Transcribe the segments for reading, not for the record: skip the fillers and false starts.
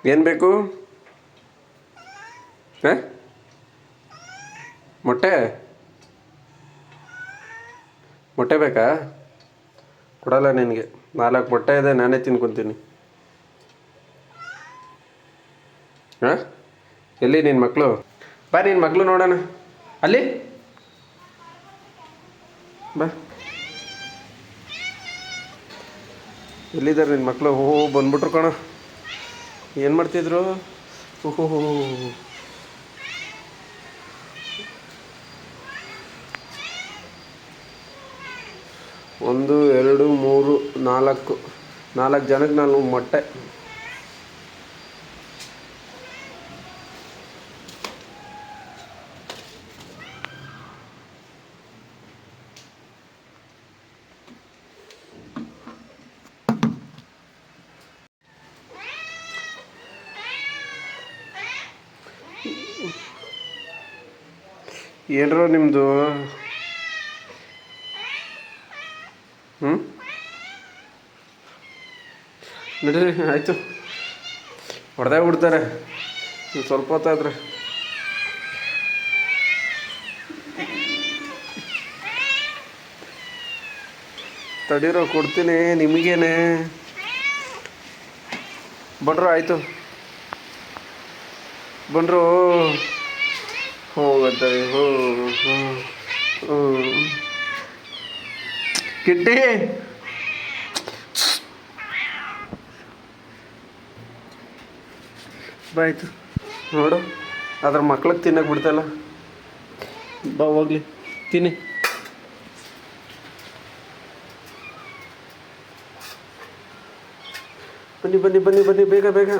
ಏನು ಬೇಕು? ಹಾಂ, ಮೊಟ್ಟೆ ಮೊಟ್ಟೆ ಬೇಕಾ? ಕೊಡಲ್ಲ ನಿನಗೆ. 4 ಮೊಟ್ಟೆ ಇದೆ, ನಾನೇ ತಿನ್ಕೊತೀನಿ. ಹಾಂ, ಎಲ್ಲಿ ನಿನ್ನ ಮಕ್ಕಳು? ಬಾ, ನಿನ್ನ ಮಕ್ಕಳು ನೋಡೋಣ. ಅಲ್ಲಿ ಬಾ, ಎಲ್ಲಿದ್ದಾರೆ ನಿನ್ನ ಮಕ್ಕಳು? ಬಂದ್ಬಿಟ್ರು ಕಣ. ಏನು ಮಾಡ್ತಿದ್ರು? ಓಹೋ, 1 2 3 4 ಜನಕ್ಕೆ ನಾನು ಮೊಟ್ಟೆ. ಏನರೋ ನಿಮ್ಮದು? ನಡೀರಿ, ಆಯಿತು. ಹೊಡೆದೇ ಬಿಡ್ತಾರೆ ಸ್ವಲ್ಪ ಹೊತ್ತಾದ್ರೆ. ತಡೀರೋ, ಕೊಡ್ತೀನಿ ನಿಮಗೇನೆ. ಬನ್ರೋ, ಆಯಿತು ಬನ್ರೋ. ಹೋಗತ್ತೆ. ಕಿಟ್ಟಿ, ಬಾಯ್ತು ನೋಡು, ಅದ್ರ ಮಕ್ಳಿಗೆ ತಿನ್ನಕ್ಕೆ ಬಿಡ್ತಲ್ಲ. ಬಾ ಹೋಗ್ಲಿ, ತಿನ್ನಿ. ಬನ್ನಿ ಬನ್ನಿ ಬನ್ನಿ ಬನ್ನಿ, ಬೇಗ ಬೇಗ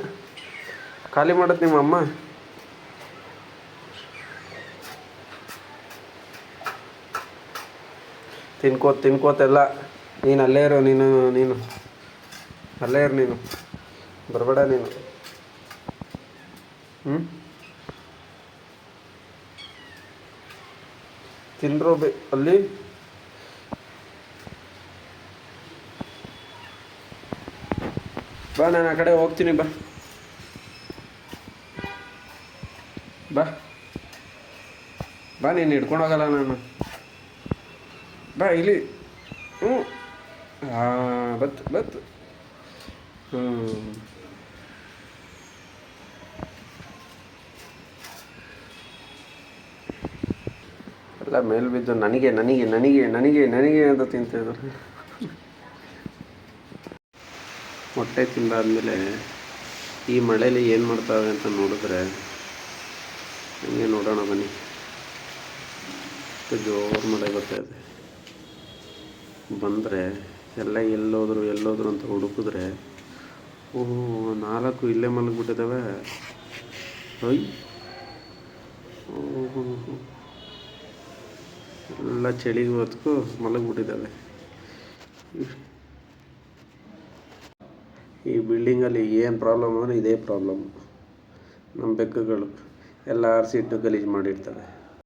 ಖಾಲಿ ಮಾಡತ್ತೆ ನಿಮ್ಮ ಅಮ್ಮ. ತಿನ್ಕೋತೆಲ್ಲ. ನೀನು ಅಲ್ಲೇ ಇರೋ, ನೀನು ಅಲ್ಲೇ ಇರು, ನೀನು ಬರಬೇಡ ನೀನು. ತಿನ್ರೋ ಅಲ್ಲಿ. ಬಾ, ನಾನು ಆ ಕಡೆ ಹೋಗ್ತೀನಿ. ಬಾ ಬಾ ಬಾ, ನೀನು ಹಿಡ್ಕೊಂಡು ಹೋಗಲ್ಲ ನಾನು. ಬಾ ಇಲ್ಲಿ. ಬತ್ತು. ಎಲ್ಲ ಮೇಲೆ ಬಿದ್ದು ನನಗೆ ನನಗೆ ನನಗೆ ನನಗೆ ನನಗೆ ಅಂತ ತಿಂತಿದ್ರು. ಮೊಟ್ಟೆ ತಿಂದಾದ್ಮೇಲೆ ಈ ಮಳೇಲಿ ಏನು ಮಾಡ್ತಾವೆ ಅಂತ ನೋಡಿದ್ರೆ ಹಂಗೆ ನೋಡೋಣ ಬನ್ನಿ. ಜೋರು ಮಳೆ ಬರ್ತಾಯಿದೆ. ಬಂದರೆ ಎಲ್ಲ ಎಲ್ಲೋದ್ರು ಅಂತ ಹುಡುಕಿದ್ರೆ 4 ಇಲ್ಲೇ ಮಲಗಿಬಿಟ್ಟಿದ್ದಾವೆ. ಎಲ್ಲ ಚಳಿಗೆ ಹೊತ್ಕು ಮಲಗಿಬಿಟ್ಟಿದ್ದಾವೆ. ಈ ಬಿಲ್ಡಿಂಗಲ್ಲಿ ಏನು ಪ್ರಾಬ್ಲಮ್ ಅಂದರೆ ಇದೇ ಪ್ರಾಬ್ಲಮ್. ನಮ್ಮ ಬೆಕ್ಕುಗಳು ಎಲ್ಲ ಆರಿಸಿಟ್ಟು ಗಲೀಜು ಮಾಡಿರ್ತವೆ.